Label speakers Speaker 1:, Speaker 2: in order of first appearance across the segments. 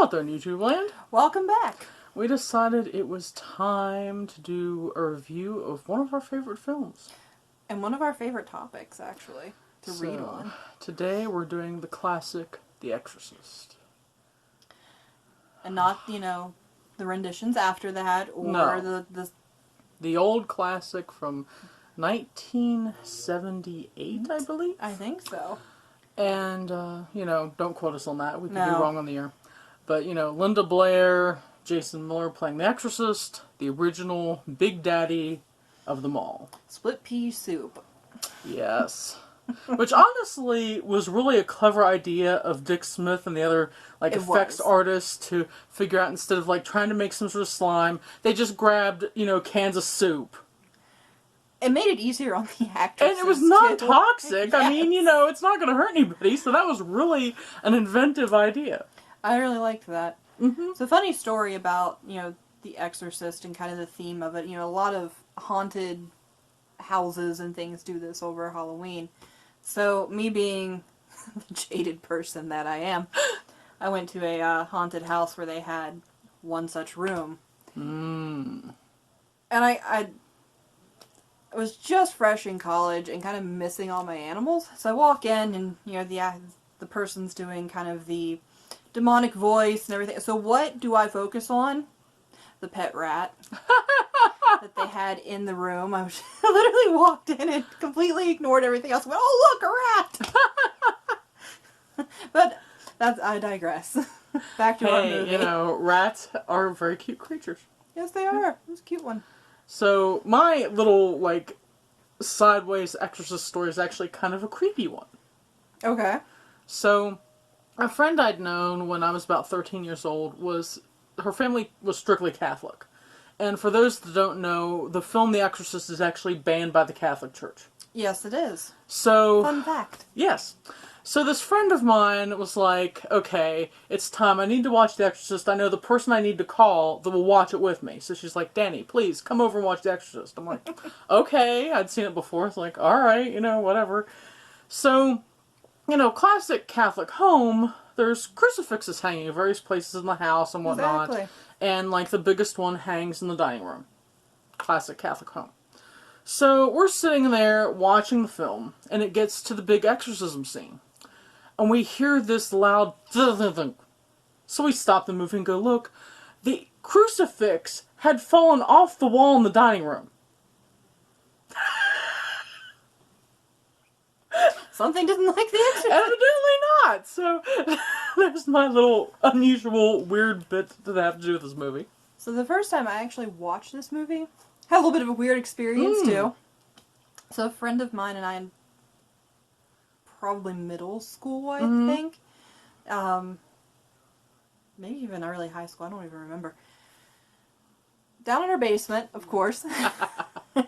Speaker 1: Hello there, YouTube land.
Speaker 2: Welcome back.
Speaker 1: We decided it was time to do a review of one of our favorite films.
Speaker 2: And one of our favorite topics, actually, to read on.
Speaker 1: Today we're doing the classic, The Exorcist.
Speaker 2: And not, the renditions after that, or
Speaker 1: the old classic from 1978, I believe?
Speaker 2: I think so.
Speaker 1: And, don't quote us on that. We could be wrong on the air. But, Linda Blair, Jason Miller playing the Exorcist, the original Big Daddy of them all.
Speaker 2: Split pea soup.
Speaker 1: Yes. Which honestly was really a clever idea of Dick Smith and the other effects artists to figure out, instead of trying to make some sort of slime, they just grabbed, cans of soup.
Speaker 2: It made it easier on the actresses.
Speaker 1: And it was non-toxic.
Speaker 2: Yes.
Speaker 1: I mean, it's not going to hurt anybody, so that was really an inventive idea.
Speaker 2: I really liked that.
Speaker 1: Mm-hmm.
Speaker 2: It's a funny story about, The Exorcist and kind of the theme of it. A lot of haunted houses and things do this over Halloween. So, me being the jaded person that I am, I went to a haunted house where they had one such room.
Speaker 1: Mm.
Speaker 2: And I was just fresh in college and kind of missing all my animals. So I walk in and, the person's doing kind of the demonic voice and everything. So what do I focus on? The pet rat that they had in the room. I literally walked in and completely ignored everything else. Went, oh look, a rat! But I digress. Back to our movie.
Speaker 1: Rats are very cute creatures.
Speaker 2: Yes, they are. It was a cute one.
Speaker 1: So, my little, sideways Exorcist story is actually kind of a creepy one.
Speaker 2: Okay.
Speaker 1: So, a friend I'd known when I was about 13 years old her family was strictly Catholic. And for those that don't know, the film The Exorcist is actually banned by the Catholic Church.
Speaker 2: Yes, it is.
Speaker 1: So...
Speaker 2: Fun fact.
Speaker 1: Yes. So this friend of mine was like, okay, it's time. I need to watch The Exorcist. I know the person I need to call that will watch it with me. So she's like, Dani, please, come over and watch The Exorcist. I'm like, okay. I'd seen it before. It's like, all right, whatever. So, classic Catholic home, there's crucifixes hanging in various places in the house and whatnot.
Speaker 2: Exactly.
Speaker 1: And, the biggest one hangs in the dining room. Classic Catholic home. So, we're sitting there watching the film, and it gets to the big exorcism scene. And we hear this loud thunk. So we stop the movie and go, look, the crucifix had fallen off the wall in the dining room.
Speaker 2: Something didn't like The Exorcist.
Speaker 1: Evidently not. So there's my little unusual, weird bit that have to do with this movie.
Speaker 2: So the first time I actually watched this movie, had a little bit of a weird experience too. So a friend of mine and I, probably middle school, I think. Maybe even early high school, I don't even remember. Down in our basement, of course.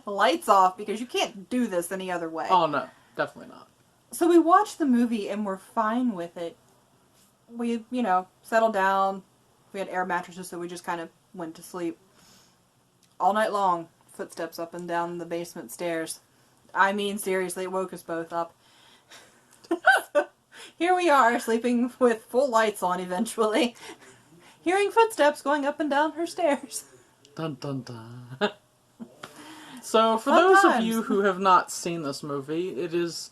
Speaker 2: Lights off, because you can't do this any other way.
Speaker 1: Oh no, definitely not.
Speaker 2: So we watched the movie and we're fine with it. We, settled down. We had air mattresses, so we just kind of went to sleep. All night long, footsteps up and down the basement stairs. I mean, seriously, it woke us both up. Here we are, sleeping with full lights on eventually. Hearing footsteps going up and down her stairs.
Speaker 1: Dun dun dun. So, for those of you who have not seen this movie, it is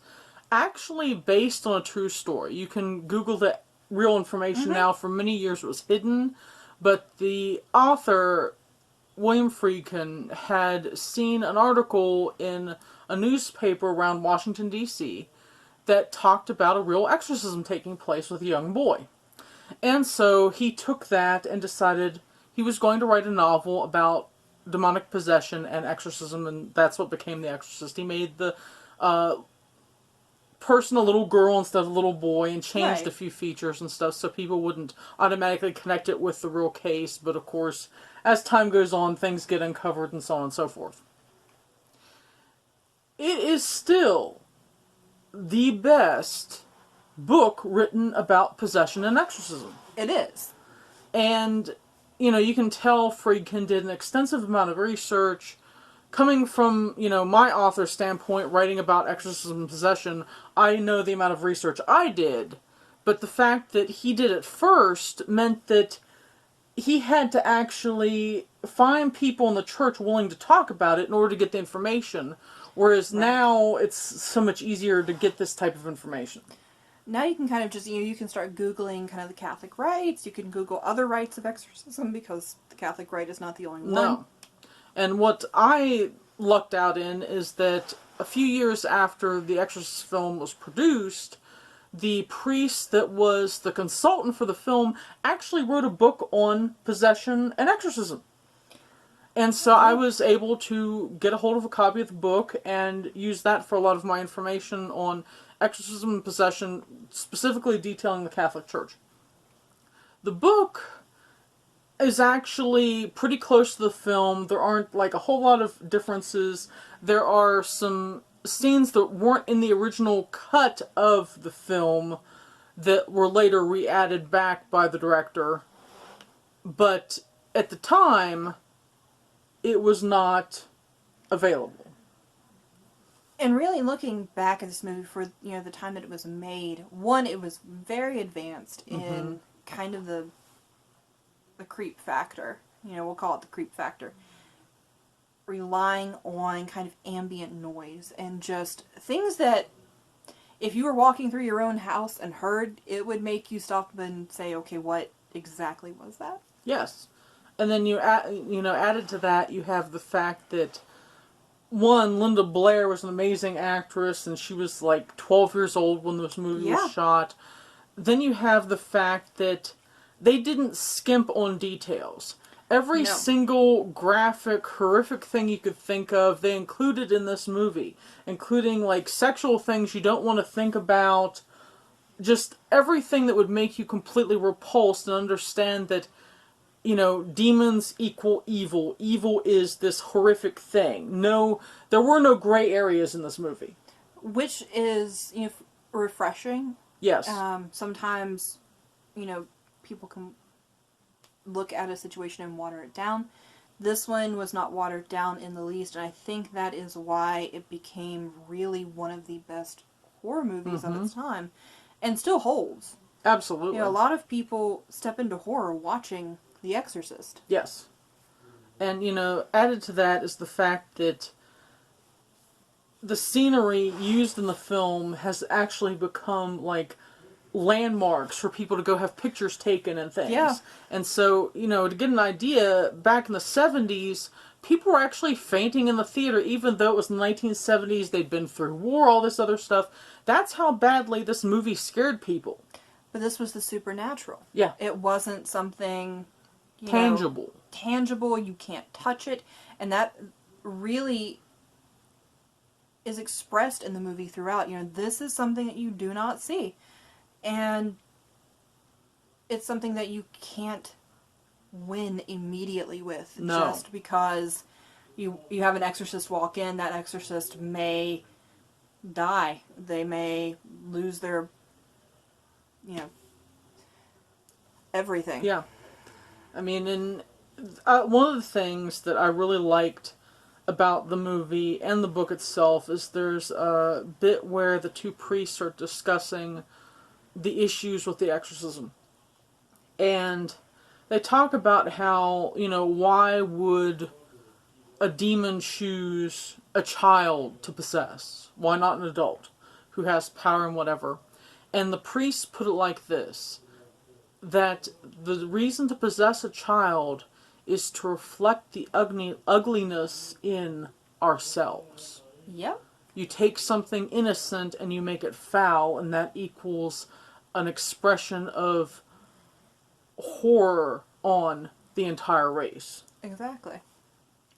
Speaker 1: actually based on a true story. You can Google the real information now. For many years it was hidden, but the author, William Friedkin, had seen an article in a newspaper around Washington, D.C., that talked about a real exorcism taking place with a young boy. And so he took that and decided he was going to write a novel about demonic possession and exorcism, and that's what became The Exorcist. He made the person a little girl instead of a little boy and changed a few features and stuff so people wouldn't automatically connect it with the real case, but of course, as time goes on, things get uncovered and so on and so forth. It is still the best book written about possession and exorcism.
Speaker 2: It is.
Speaker 1: And, you can tell Friedkin did an extensive amount of research. Coming from, my author's standpoint, writing about exorcism and possession, I know the amount of research I did But the fact that he did it first meant that he had to actually find people in the church willing to talk about it in order to get the information. Whereas now it's so much easier to get this type of information.
Speaker 2: Now you can kind of just, you can start Googling kind of the Catholic rites. You can Google other rites of exorcism because the Catholic rite is not the only one.
Speaker 1: No. And what I lucked out in is that a few years after the Exorcist film was produced, the priest that was the consultant for the film actually wrote a book on possession and exorcism. And so I was able to get a hold of a copy of the book and use that for a lot of my information on exorcism and possession, specifically detailing the Catholic Church. The book is actually pretty close to the film. There aren't like a whole lot of differences. There are some scenes that weren't in the original cut of the film that were later re-added back by the director. But at the time, it was not available.
Speaker 2: And really looking back at this movie for, the time that it was made, one, it was very advanced in kind of the creep factor. We'll call it the creep factor. Relying on kind of ambient noise and just things that if you were walking through your own house and heard, it would make you stop and say, okay, what exactly was that?
Speaker 1: Yes. And then added to that, you have the fact that, one, Linda Blair was an amazing actress, and she was like 12 years old when this movie was shot. Then you have the fact that they didn't skimp on details. Every single graphic, horrific thing you could think of, they included in this movie. Including, like, sexual things you don't want to think about. Just everything that would make you completely repulsed and understand that, demons equal evil. Evil is this horrific thing. No, there were no gray areas in this movie.
Speaker 2: Which is, refreshing.
Speaker 1: Yes.
Speaker 2: Sometimes, people can look at a situation and water it down. This one was not watered down in the least, and I think that is why it became really one of the best horror movies of its time, and still holds.
Speaker 1: Absolutely.
Speaker 2: A lot of people step into horror watching The Exorcist.
Speaker 1: Yes. And, added to that is the fact that the scenery used in the film has actually become, like, landmarks for people to go have pictures taken and things.
Speaker 2: Yeah.
Speaker 1: And so, to get an idea, back in the 70s, people were actually fainting in the theater, even though it was the 1970s, they'd been through war, all this other stuff. That's how badly this movie scared people.
Speaker 2: But this was the supernatural.
Speaker 1: Yeah.
Speaker 2: It wasn't something
Speaker 1: tangible.
Speaker 2: Tangible, you can't touch it. And that really is expressed in the movie throughout. This is something that you do not see. And it's something that you can't win immediately with.
Speaker 1: No.
Speaker 2: Just because you have an exorcist walk in, that exorcist may die. They may lose their, everything.
Speaker 1: Yeah. I mean, and one of the things that I really liked about the movie and the book itself is there's a bit where the two priests are discussing the issues with the exorcism. And they talk about how, why would a demon choose a child to possess? Why not an adult who has power and whatever? And the priests put it like this, that the reason to possess a child is to reflect the ugliness in ourselves.
Speaker 2: Yep.
Speaker 1: You take something innocent and you make it foul, and that equals an expression of horror on the entire race.
Speaker 2: Exactly.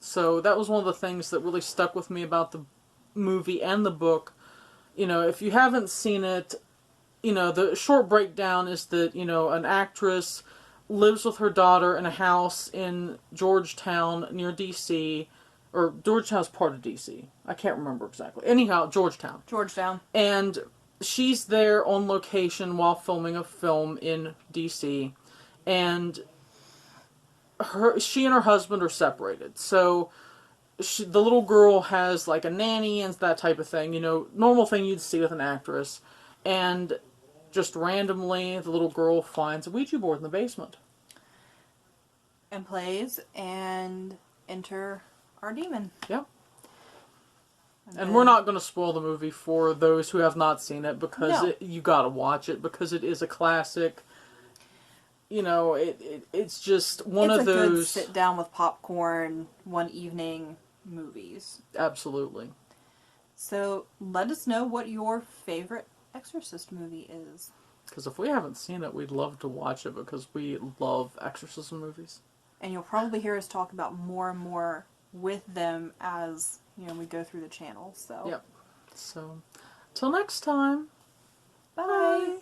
Speaker 1: So that was one of the things that really stuck with me about the movie and the book. If you haven't seen it, the short breakdown is that, an actress lives with her daughter in a house in Georgetown near D.C., or Georgetown's part of D.C. I can't remember exactly. Anyhow, Georgetown. And she's there on location while filming a film in D.C., and she and her husband are separated. So the little girl has like a nanny and that type of thing, normal thing you'd see with an actress. And just randomly, the little girl finds a Ouija board in the basement.
Speaker 2: And plays, and enter our demon.
Speaker 1: Yep. And we're not going to spoil the movie for those who have not seen it, because you got to watch it, because it is a classic. You know, it's just one of those...
Speaker 2: It's a good sit down with popcorn, one evening movies.
Speaker 1: Absolutely.
Speaker 2: So, let us know what your favorite Exorcist movie is.
Speaker 1: Because if we haven't seen it, we'd love to watch it, because we love exorcism movies. And
Speaker 2: you'll probably hear us talk about more and more with them as, you know, we go through the channel. So.
Speaker 1: Yep. So, till next time.
Speaker 2: Bye. Bye.